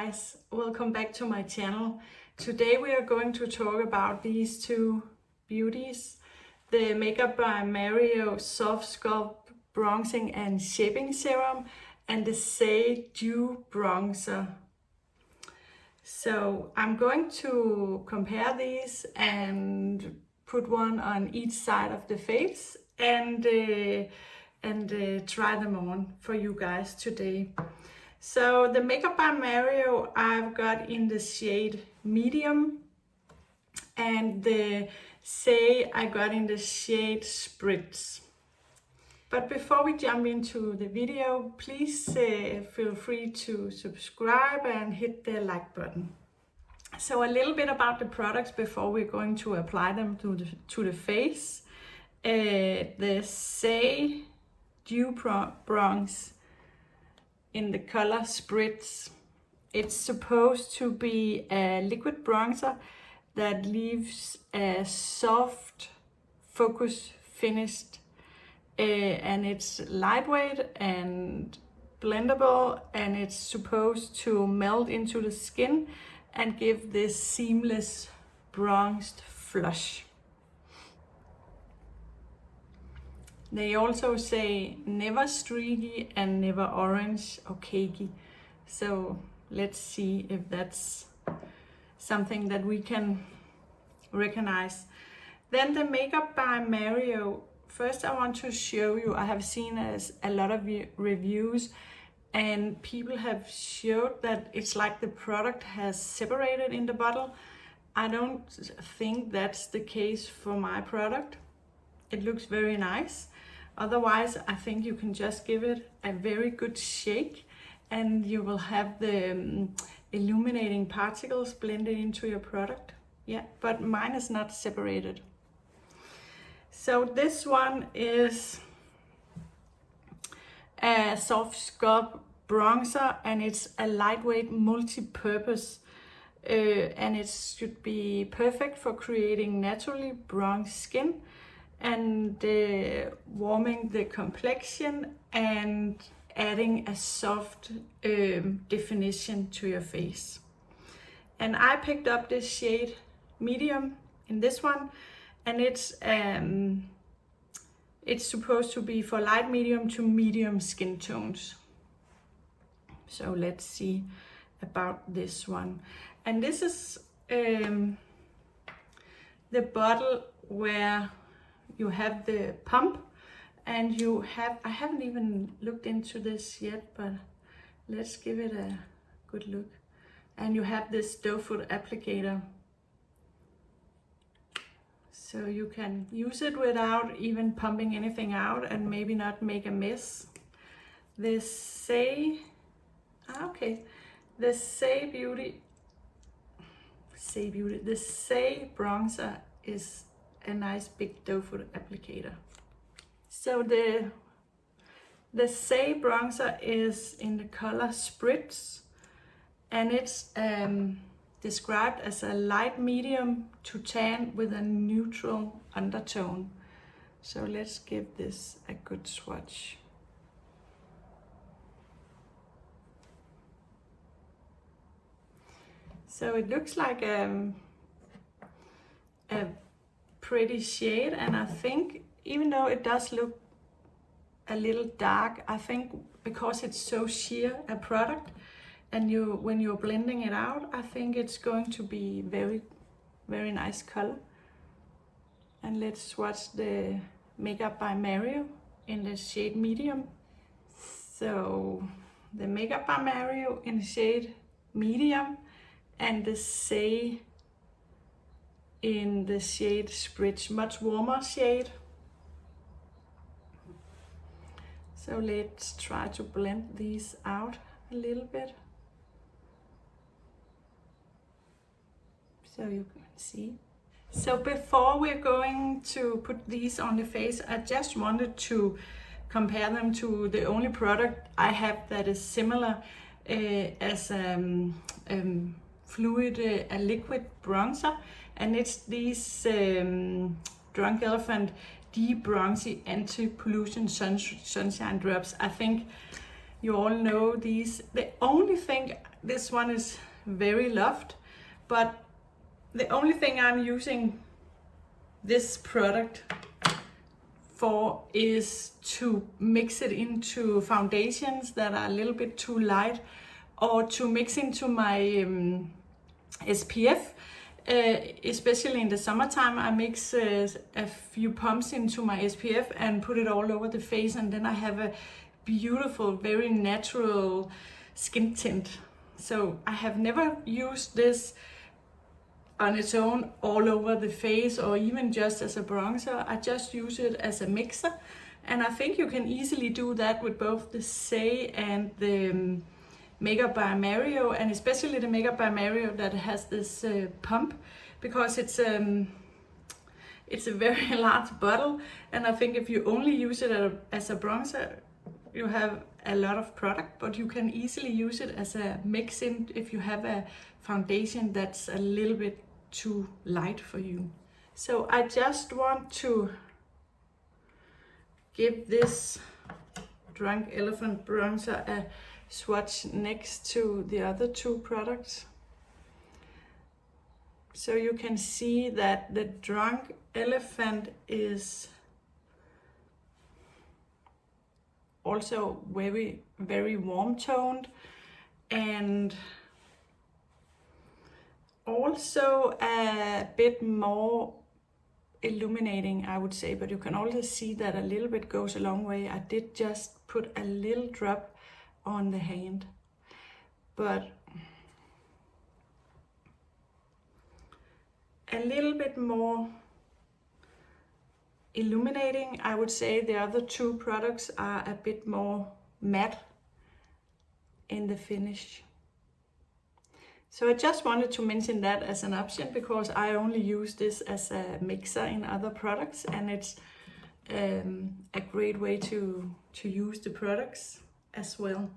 guys, welcome back to my channel. Today we are going to talk about these two beauties, the Makeup by Mario Softsculpt Bronzing and Shaping Serum and the Saie Dew Bronzer. So I'm going to compare these and put one on each side of the face and try them on for you guys today. So the Makeup by Mario I've got in the shade medium, and the Saie I got in the shade Spritz. But before we jump into the video, please feel free to subscribe and hit the like button. So a little bit about the products before we're going to apply them to the face. The Saie Dew Bronzer in the color Spritz. It's supposed to be a liquid bronzer that leaves a soft focus finished, and it's lightweight and blendable, and it's supposed to melt into the skin and give this seamless bronzed flush. They also say never streaky and never orange or cakey. So let's see if that's something that we can recognize. Then the Makeup by Mario. First I want to show you, I have seen a lot of reviews and people have showed that it's like the product has separated in the bottle. I don't think that's the case for my product. It looks very nice. Otherwise, I think you can just give it a very good shake and you will have the illuminating particles blended into your product. Yeah, but mine is not separated. So this one is a Softsculpt bronzer, and it's a lightweight multi-purpose, and it should be perfect for creating naturally bronzed skin and warming the complexion and adding a soft definition to your face. And I picked up this shade medium in this one, and it's supposed to be for light medium to medium skin tones. So let's see about this one. And this is the bottle where you have the pump, and you have, I haven't even looked into this yet, but let's give it a good look. And you have this doe foot applicator. So you can use it without even pumping anything out and maybe not make a mess. The Saie bronzer is a nice big doe foot applicator. So the Saie bronzer is in the color Spritz, and it's described as a light medium to tan with a neutral undertone. So let's give this a good swatch. So it looks like a pretty shade, and I think even though it does look a little dark, I think because it's so sheer a product, and when you're blending it out, I think it's going to be very, very nice color. And let's swatch the Makeup by Mario in the shade medium. So the Makeup by Mario in the shade medium, and the Saie in the shade Spritz, much warmer shade. So let's try to blend these out a little bit, so you can see. So before we're going to put these on the face, I just wanted to compare them to the only product I have that is similar as fluid, a liquid bronzer, and it's these Drunk Elephant D-bronzi anti-pollution sunshine drops. I think you all know these. The only thing This one is very loved, but the only thing I'm using this product for is to mix it into foundations that are a little bit too light, or to mix into my SPF. Especially in the summertime, I mix a few pumps into my SPF and put it all over the face, and then I have a beautiful, very natural skin tint. So I have never used this on its own all over the face, or even just as a bronzer. I just use it as a mixer, and I think you can easily do that with both the Saie and the Makeup by Mario, and especially the Makeup by Mario that has this pump, because it's a very large bottle, and I think if you only use it as a bronzer, you have a lot of product, but you can easily use it as a mix-in if you have a foundation that's a little bit too light for you. So I just want to give this Drunk Elephant bronzer a swatch next to the other two products, so you can see that the Drunk Elephant is also very, very warm toned, and also a bit more illuminating, I would say, but you can also see that a little bit goes a long way. I did just put a little drop on the hand, but a little bit more illuminating. I would say the other two products are a bit more matte in the finish. So I just wanted to mention that as an option, because I only use this as a mixer in other products, and it's a great way to use the products as well.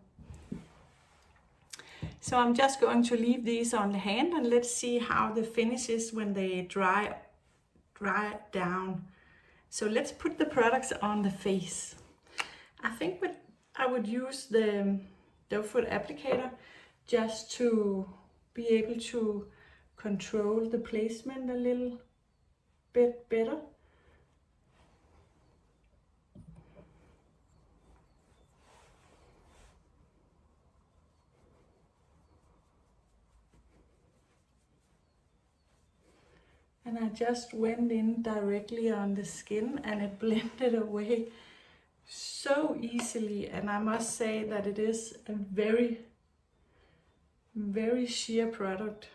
So I'm just going to leave these on the hand, and let's see how the finish is when they dry down. So let's put the products on the face. I think I would use the doe foot applicator just to be able to control the placement a little bit better. And I just went in directly on the skin, and it blended away so easily. And I must say that it is a very, very sheer product.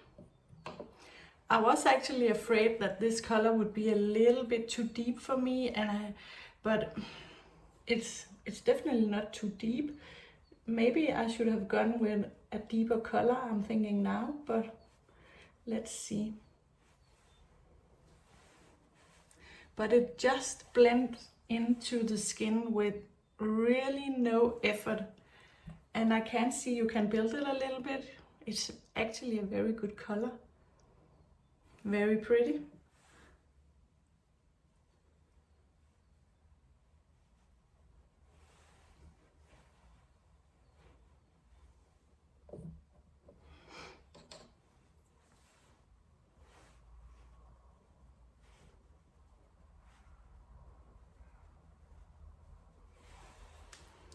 I was actually afraid that this color would be a little bit too deep for me, but it's definitely not too deep. Maybe I should have gone with a deeper color, I'm thinking now, but let's see. But it just blends into the skin with really no effort. And I can see you can build it a little bit. It's actually a very good color. Very pretty.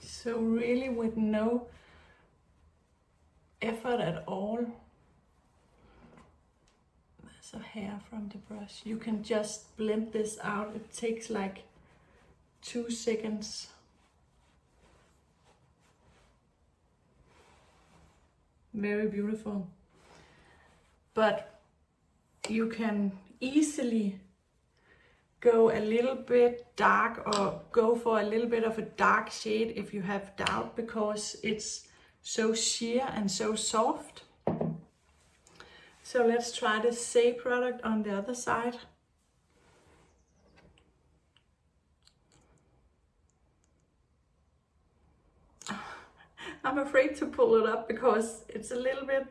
So really with no effort at all. There's a hair from the brush. You can just blend this out. It takes like 2 seconds. Very beautiful. But you can easily go a little bit dark, or go for a little bit of a dark shade if you have doubt, because it's so sheer and so soft. So let's try the Saie product on the other side. I'm afraid to pull it up because it's a little bit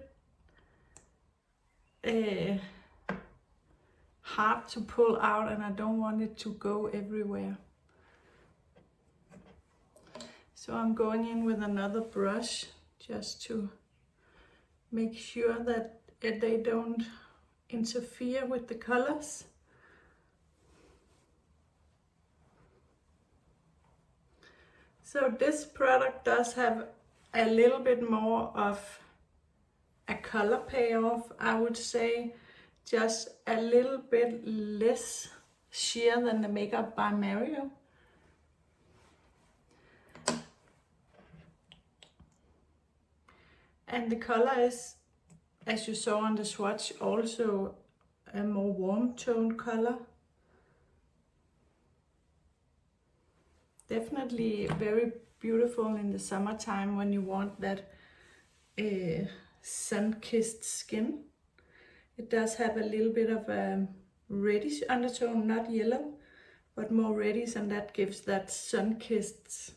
hard to pull out, and I don't want it to go everywhere. So I'm going in with another brush just to make sure that they don't interfere with the colors. So this product does have a little bit more of a color payoff, I would say, just a little bit less sheer than the Makeup by Mario. And the color is, as you saw on the swatch, also a more warm tone color. Definitely very beautiful in the summertime when you want that sun-kissed skin. It does have a little bit of a reddish undertone, not yellow, but more reddish, and that gives that sun-kissed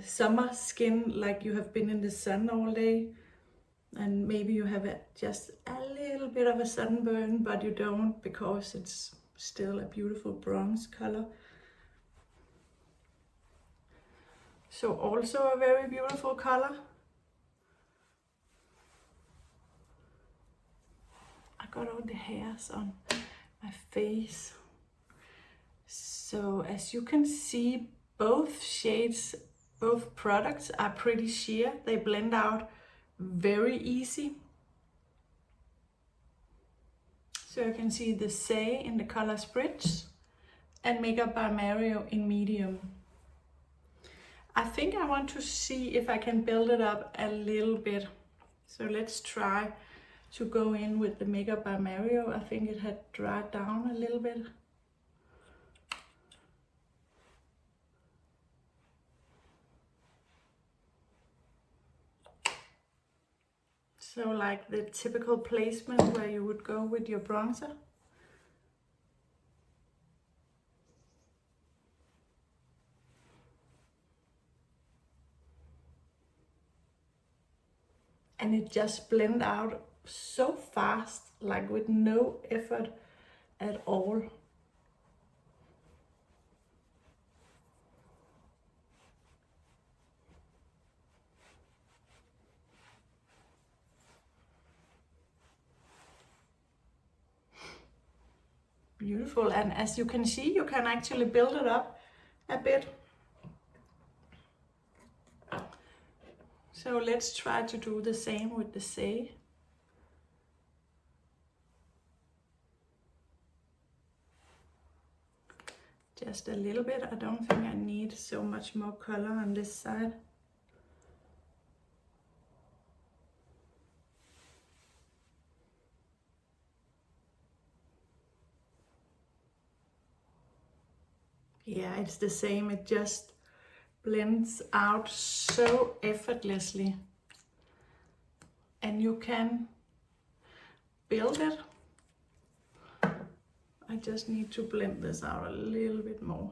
summer skin, like you have been in the sun all day. And maybe you have just a little bit of a sunburn, but you don't, because it's still a beautiful bronze color. So also a very beautiful color. I got all the hairs on my face. So as you can see, both shades, both products are pretty sheer. They blend out very easy. So you can see the Saie in the color Spritz and Makeup by Mario in medium. I think I want to see if I can build it up a little bit. So let's try to go in with the Makeup by Mario. I think it had dried down a little bit. So like the typical placement where you would go with your bronzer. And it just blends out so fast, like with no effort at all. Beautiful, and as you can see, you can actually build it up a bit. So let's try to do the same with the Saie. Just a little bit. I don't think I need so much more color on this side. Yeah, it's the same. It just blends out so effortlessly. And you can build it. I just need to blend this out a little bit more.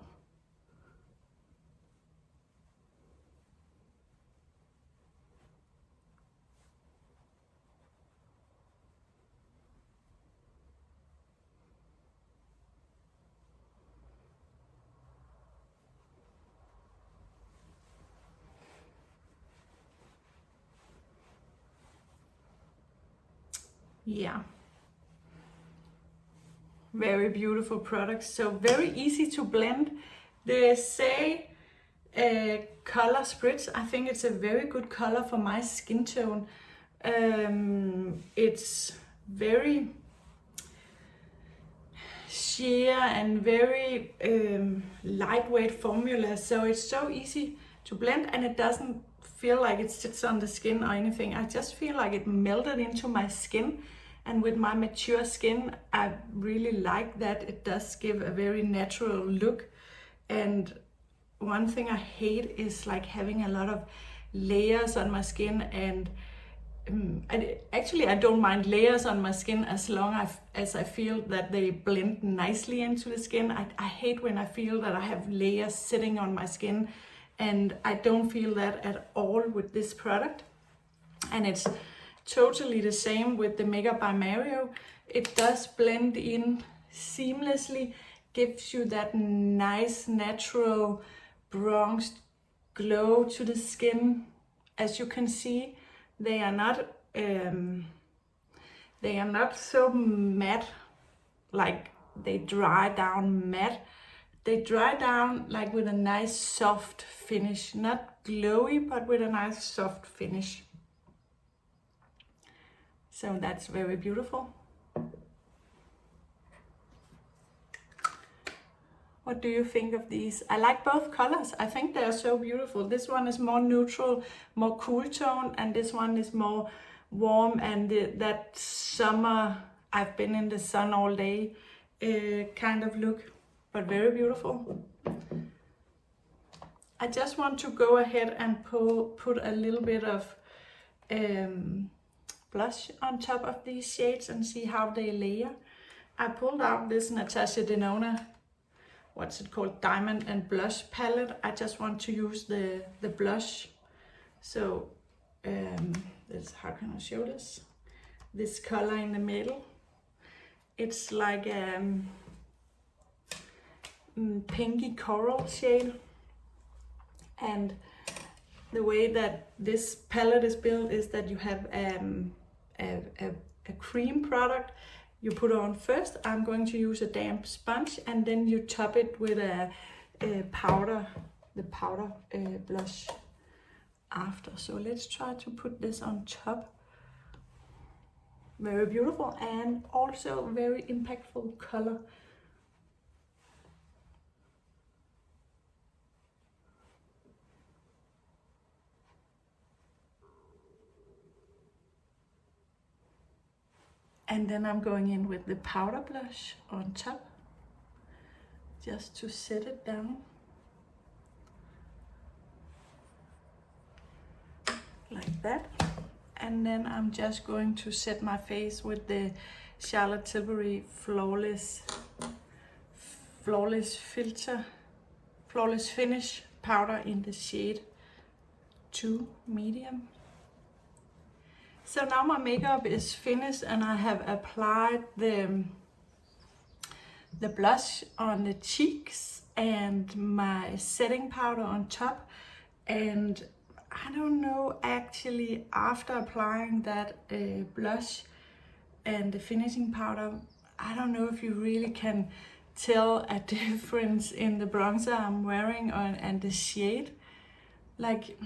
Yeah. Very beautiful products, so very easy to blend. The Saie color Spritz, I think it's a very good color for my skin tone. It's very sheer and very lightweight formula, so it's so easy to blend, and it doesn't feel like it sits on the skin or anything. I just feel like it melted into my skin. And with my mature skin, I really like that it does give a very natural look. And one thing I hate is like having a lot of layers on my skin. And I don't mind layers on my skin as long as I feel that they blend nicely into the skin. I hate when I feel that I have layers sitting on my skin. And I don't feel that at all with this product. And it's totally the same with the Makeup by Mario. It does blend in seamlessly, gives you that nice natural bronzed glow to the skin, as you can see. They are not so matte, like they dry down matte. They dry down like with a nice soft finish, not glowy, but with a nice soft finish. So that's very beautiful. What do you think of these? I like both colors. I think they are so beautiful. This one is more neutral, more cool tone, and this one is more warm and that summer, I've been in the sun all day kind of look, but very beautiful. I just want to go ahead and put a little bit of blush on top of these shades and see how they layer. I pulled out this Natasha Denona, what's it called, Diamond and Blush palette. I just want to use the blush. So this, how can I show this? This color in the middle. It's like a pinky coral shade. And the way that this palette is built is that you have a cream product you put on first. I'm going to use a damp sponge, and then you top it with a powder, the powder blush after. So let's try to put this on top. Very beautiful and also very impactful color. And then I'm going in with the powder blush on top, just to set it down. Like that. And then I'm just going to set my face with the Charlotte Tilbury Flawless Finish powder in the shade 2 medium. So now my makeup is finished and I have applied the blush on the cheeks and my setting powder on top. And I don't know, actually, after applying that blush and the finishing powder, I don't know if you really can tell a difference in the bronzer I'm wearing and the shade. Like,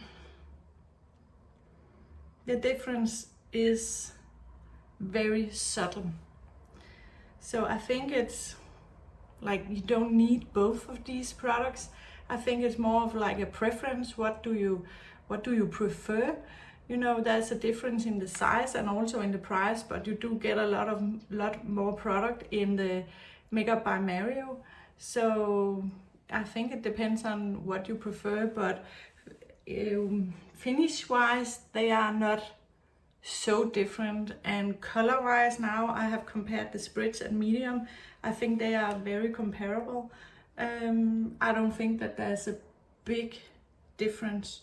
the difference is very subtle. So I think it's like you don't need both of these products. I think it's more of like a preference. What do you prefer? You know, there's a difference in the size and also in the price, but you do get a lot more product in the Makeup by Mario. So I think it depends on what you prefer, but finish wise they are not so different, and color wise now I have compared the Spritz and medium. I think they are very comparable. I don't think that there's a big difference.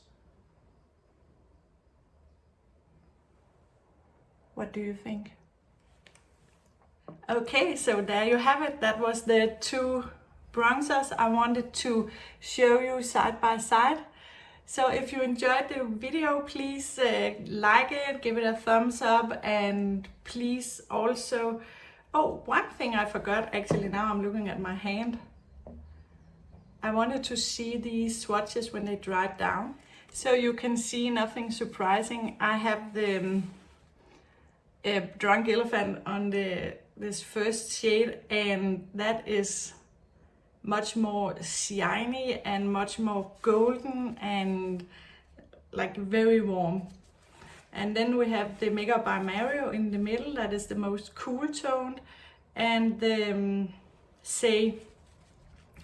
What do you think? Okay, so there you have it. That was the 2 bronzers I wanted to show you side by side. So if you enjoyed the video, please like it, give it a thumbs up, and please also... Oh, one thing I forgot, actually, now I'm looking at my hand. I wanted to see these swatches when they dried down. So you can see nothing surprising. I have the Drunk Elephant on this first shade, and that is much more shiny and much more golden and like very warm. And then we have the Makeup by Mario in the middle, that is the most cool toned, and the Saie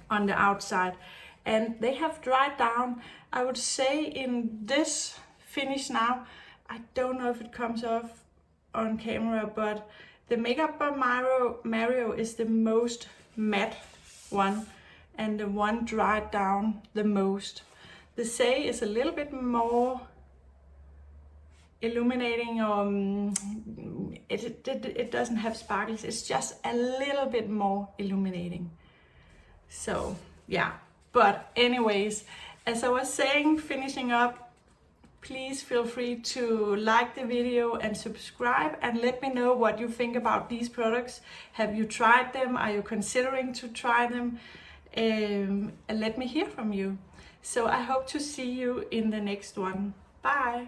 on the outside. And they have dried down. I would say in this finish now, I don't know if it comes off on camera, but the Makeup by Mario is the most matte one, and the one dried down the most. The Saie is a little bit more illuminating, it doesn't have sparkles, it's just a little bit more illuminating. So yeah, but anyways, as I was saying, finishing up, Please feel free to like the video and subscribe, and let me know what you think about these products. Have you tried them? Are you considering to try them? And let me hear from you. So I hope to see you in the next one. Bye!